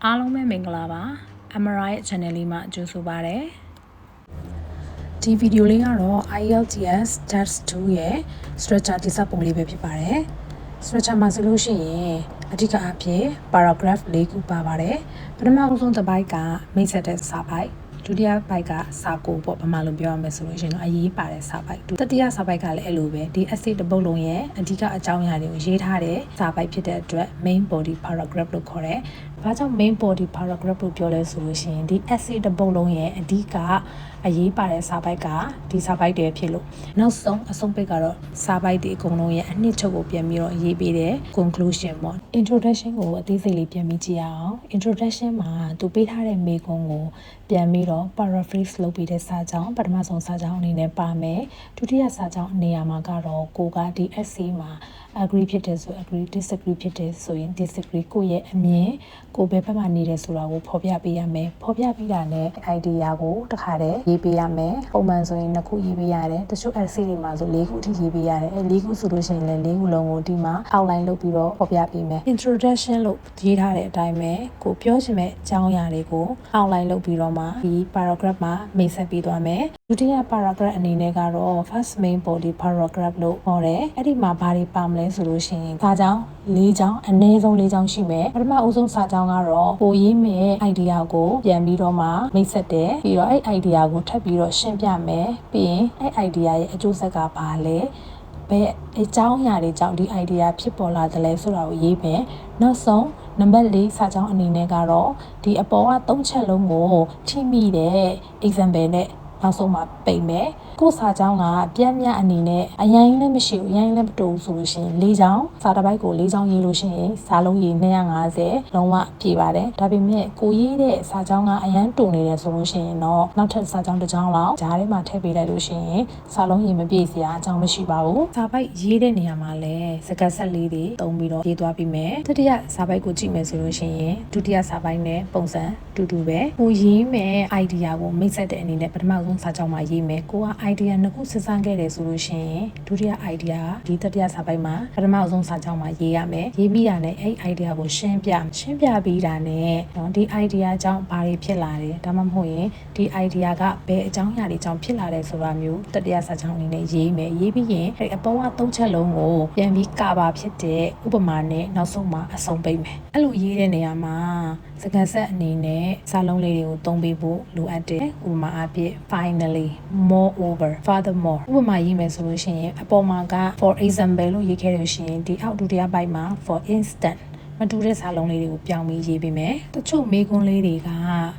အားလုံးပဲမင်္ဂလာပါ Amara ရဲ့ channel လေးမှာကြိုဆိုပါရစေဒီဗီဒီယိုလေးကတော့ IELTS Test 2ရဲ့ structure တိစပုံလေးပဲဖြစ်ပါတယ် structure မှာဆိုလို့ရှိရင်အဓိကအဖြစ် paragraph ၄ခုပါပါတယ်ပထမအဆုံးတစ်ပိုက်ကမိတ်ဆက်တဲ့စာပိုက်ဒုတိယပိုက်ကစာကိုပေါ့ဘာမှလို့ပြောရမယ်ဆိုလို့ရှိရင်တော့အရေးပါတဲ့စာပိုက်တတိယစာပိုက်ကလည်းအဲ့လိုပဲဒီ essay တစ်ပုဒ်လုံးရဲ့အဓိကအကြောင်းအရာတွေကိုရေးထားတဲ့စာပိုက်ဖြစ်တဲ့အတွက် main body paragraph လို့ခေါ်တယ်။ဘာကြောင့် main body paragraph လို့ပြောလဲဆိုလို့ရှိရင်ဒီ essay တစ်ပုဒ်လုံးရဲ့အဓိကအရေးပါတဲ့စာပိုက်ကဒီစာပိုက်တွေဖြစ်လို့နောက်ဆုံးအဆုံးပိတ်ကတော့စာပိုက်တွေအကုန်လုံးရဲ့အနှစ်ချုပ်ကိုပြန်ပြီးတော့ရေးပေးတဲ့ conclusion ပေါ့ introduction ကိုအသေးစိတ်လေးပြန်ပြီးကြည့်အောင် introduction မှာသူပေးထားတဲ့မေခွန်းကိုပြန်ပြီးတော့ paraphrase လုပ်ပြီးတဲ့စာကြောင်းပထမဆုံးစာကြောင်းအနေနဲ့ပါမယ်ဒုတိယစာကြောင်းနေရာမှာကတော့ကိုကဒီ essay မှာ agree ဖြစ်တယ်ဆို agree disagree ဖြစ်တယ်ဆိုရင် disagree ကိုရဲ့အမြင်ကိုဘယ်ဘက်မှာနေတယ်ဆိုတာကိုဖော်ပြပေးရမယ်ဖော်ပြပြီးတာနဲ့ idea ကိုတခါတည်းရေးပေးရမယ်ပုံမှန်ဆိုရင်2ခုရေးပေးရတယ်တချို့ essay တွေမှာဆို4ခုအထိရေးပေးရတယ်အဲ4ခုဆိုလို့ရှိရင်လည်း4ခုလုံးကိုဒီမှာ outline လုပ်ပြီးတော့ဖော်ပြပေးမယ် introduction လို့ရေးထားတဲ့အတိုင်းပဲကိုပြောချင်တဲ့အကြောင်းအရာတွေကို outline လုပ်ပြီးတော့မှဒီ paragraph မှာမိတ်ဆက်ပေးသွားမယ်ဒုတိယ paragraph အနေနဲ့ကတော့ first main body paragraph လို့ခေါ်တယ်အဲ့ဒီမှာဘာတွေပါမလဲဆိုလို့ရှိရင်စာကြောင်း၄ကြောင်းအနည်းဆုံး၄ကြောင်းရှိမယ်ပထမအဆုံးစာကြောင်းကတော့ကိုရေးမဲ့ idea ကိုပြန်ပြီးတော့မှမိတ်ဆက်တယ်ပြီးတော့အဲ့ idea ကိုထပ်ပြီးတော့ရှင်းပြမယ်ပြီးရင်အဲ့ idea ရဲ့အကျိုးဆက်ကဘာလဲဘယ်အကြောင်းအရာတွေကြောင့်ဒီ idea ဖြစ်ပေါ်လာတယ်လဲဆိုတာကိုရေးမယ်နောက်ဆုံးနံပါတ်၄စာကြောင်းအနေနဲ့ကတော့ဒီအပေါ်က၃ချက်လုံးကိုထိမိတဲ့ example နဲ့နောက်ဆုံးမှာပိတ်မယ်ကိုစာကြောင်းကပြည့်မြတ်အနေနဲ့အရင်လည်းမရှိဘူးအရင်လည်းမတူဘူးဆိုလို့ရှိရင်၄ချောင်းစာတစ်ပိုက်ကို၄ချောင်းရေးလို့ရှိရင်စာလုံးရေး250လုံးဝပြည့်ပါတယ်ဒါပေမဲ့ကိုရေးတဲ့စာကြောင်းကအရင်တူနေတယ်ဆိုလို့ရှိရင်တော့နောက်ထပ်စာကြောင်းတစ်ကြောင်းလောက်ဂျားထဲမှာထည့်ပေးလိုက်လို့ရှိရင်စာလုံးရေးမပြည့်စရာအကြောင်းမရှိပါဘူးစာပိုက်ရေးတဲ့နေရာမှာလည်းစကားဆက်လေးတွေတုံးပြီးတော့ရေးသွားပြီးမယ်တတိယစာပိုက်ကိုကြည့်မယ်ဆိုလို့ရှိရင်ဒုတိယစာပိုက်နဲ့ပုံစံတူတူပဲကိုရေးမဲ့ idea ကိုမိတ်ဆက်တဲ့အနေနဲ့ပထမဆုံးစာကြောင်းမှာရေးမယ်ကိုက idea နှစ်ခုစဉ်းစားခဲ့တယ်ဆိုလို့ရှိရင်ဒုတိယ idea ဒီတတိယစာပိုက်မှာပထမဆုံးစာကြောင်းမှာရေးရမယ်ရေးပြီးတာနဲ့အဲ့ idea ကိုရှင်းပြပြီးတာနဲ့နော်ဒီ idea ကြောင့်ဘာတွေဖြစ်လာတယ်ဒါမှမဟုတ်ရင်ဒီ idea ကဘယ်အကြောင်းအရာတွေကြောင့်ဖြစ်လာတယ်ဆိုတာမျိုးတတိယစာကြောင်းအနေနဲ့ရေးမယ်ရေးပြီးရင်အဲ့အပေါ်က၃ချက်လုံးကိုပြန်ပြီးကာဘာဖြစ်တဲ့ဥပမာနဲ့နောက်ဆုံးမှာအဆုံးပိတ်မယ်အဲ့လိုရေးတဲ့နေရာမှာစကားဆက်အနေနဲ့စာလုံးလေးတွေကိုသုံးပေးဖို့လိုအပ်တယ်ဥပမာအဖြစ် finally moreover furthermore ဥပမာရေးမယ်ဆိုလို့ရှိရင်အပေါ်မှာက for example လို့ရေးခဲ့လို့ရှိရင်ဒီအောက်ဒုတိယပိုက်မှာ for instance မတူတဲ့စာလုံးလေးတွေကိုပြောင်းပြီးရေးပေးမယ်တချို့မေးခွန်းလေးတွေက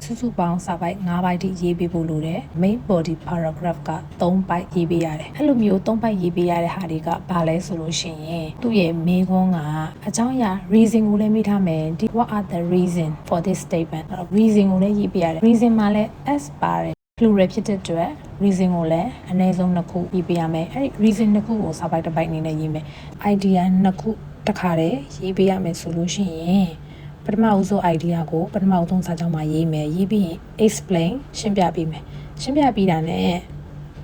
စုစုပေါင်းစာပိုက်5ပိုက်ထိရေးပေးဖို့လိုတယ် main body paragraph က3ပိုက်ရေးပေးရတယ်အဲ့လိုမျိုး3ပိုက်ရေးပေးရတဲ့ဟာတွေကဘာလဲဆိုလို့ရှိရင်သူ့ရဲ့မေးခွန်းကအကြောင်းအရာ reason ကိုလည်းမိထားမယ်ဒီ what are the reason for this statement reason ကိုလည်းရေးပေးရတယ် reason မှာလည်း s ပါတယ်plural ဖြစ်တဲ့အတွက် reason ကိုလည်းအနည်းဆုံး2ခုရေးပေးရမယ်အဲ့ဒီ reason 2ခုကိုစာပိုက်တစ်ပိုက်အနေနဲ့ရေးမယ် idea 2ခုတခါတည်းရေးပေးရမယ်ဆိုလို့ရှိရင်ပထမအဆုံး idea ကိုပထမအဆုံးစာကြောင်းမှာရေးမယ်ရေးပြီးရင် explain ရှင်းပြပေးမယ်ရှင်းပြပြီးတာနဲ့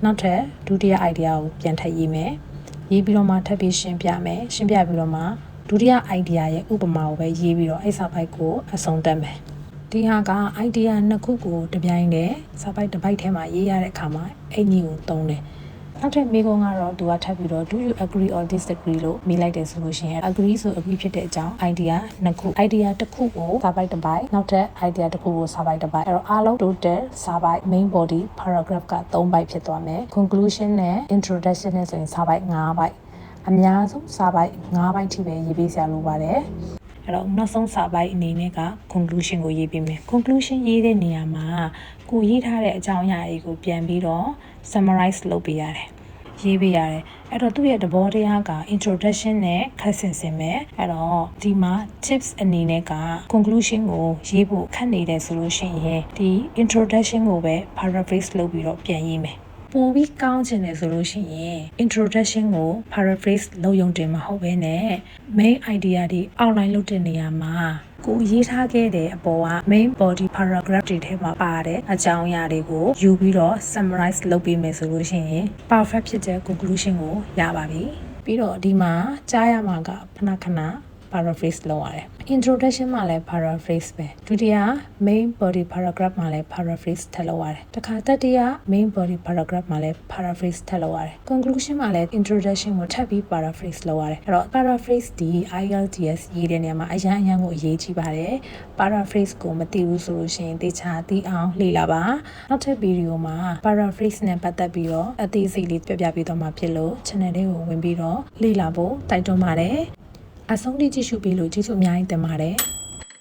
နောက်ထပ်ဒုတိယ idea ကိုပြန်ထပ်ရေးမယ်ရေးပြီးတော့မှထပ်ပြီးရှင်းပြမယ်ရှင်းပြပြီးတော့မှဒုတိယ idea ရဲ့ဥပမာကိုပဲရေးပြီးတော့အဲ့စာပိုက်ကိုအဆုံးသတ်မယ်ဒီဟာက idea နှစ်ခုကိုတပြိုင်တည်းစာပိုက်တစ်ပိုက်ထဲမှာရေးရတဲ့အခါမှာအဲ့ညီကိုသုံးတယ်နောက်ထပ်မေးခွန်းကတော့သူကထပ်ပြီးတော့ do you agree or disagree လို့မေးလိုက်တယ်ဆိုလို့ရှိရင် agree ဆို agree ဖြစ်တဲ့အကြောင်း idea နှစ်ခု idea တစ်ခုကိုစာပိုက်တစ်ပိုက်နောက်ထပ် idea တစ်ခုကိုစာပိုက်တစ်ပိုက်အဲ့တော့အားလုံး total စာပိုက် main body paragraph က3ပိုက်ဖြစ်သွားမယ် conclusion နဲ့ introduction နဲ့ဆိုရင်စာပိုက်5ပိုက်အများဆုံးစာပိုက်5ပိုက်ထိပဲရေးပေးစရာလိုပါတယ်အဲ့တော့နောက်ဆုံးစာပိုက်အနေနဲ့က conclusion ကိုရေးပေးမယ် conclusion ရေးတဲ့နေရာမှာကိုရေးထားတဲ့အကြောင်းအရာတွေကိုပြန်ပြီးတော့ summarize လုပ်ပေးရတယ်ရေးပေးရတယ်အဲ့တော့သူ့ရဲ့သဘောတရားက introduction နဲ့ခက်ဆင်စင်ပဲအဲ့တော့ဒီမှာ tips အနေနဲ့က conclusion ကိုရေးဖို့ခက်နေတယ်ဆိုလို့ရှိရင်ဒီ introduction ကိုပဲ paraphrase လုပ်ပြီးတော့ပြန်ရေးမယ်ပိုပြီးကောင်းချင်တယ်ဆိုလို့ရှိရင် introduction ကို paraphrase လုပ်ရုံတင်မဟုတ်ဘဲနဲ့ main idea တွေ outline လုပ်တဲ့နေရာမှာကိုရေးထားခဲ့တဲ့အပေါ်က main body paragraph တွေထဲမှာပါတဲ့အကြောင်းအရာတွေကိုယူပြီးတော့ summarize လုပ်ပေးမယ်ဆိုလို့ရှိရင် perfect ဖြစ်တဲ့ conclusion ကိုရပါပြီပြီးတော့ဒီမှာကြားရမှာကခဏ paraphrase လုပ်ရတယ် introduction မှာလည်း paraphrase ပဲဒုတိယ main body paragraph မှာလည်း paraphrase ထပ်လုပ်ရတယ်တခါတတိယ main body paragraph မှာလည်း paraphrase ထပ်လုပ်ရတယ် conclusion မှာလည်း introduction ကိုထပ်ပြီး paraphrase လုပ်ရတယ်အဲ့တော့ paraphrase ဒီ IELTS ရေးတဲ့နေရာမှာအရန်ကိုအရေးကြီးပါတယ် paraphrase ကိုမသိဘူးဆိုလို့ရှိရင်တေချာသိအောင်လေ့လာပါနောက်ထပ်ဗီဒီယိုမှာ paraphrase နဲ့ပတ်သက်ပြီးတော့အသေးစိတ်လေးပြပြပေးသွားမှာဖြစ်လို့ channel လေးကိုဝင်ပြီးတော့လေ့လာဖို့တိုက်တွန်းပါတယ်အဆုံးထိကြည့်ရှုပေးလို့ကျေးဇူးအများကြီးတင်ပါတယ်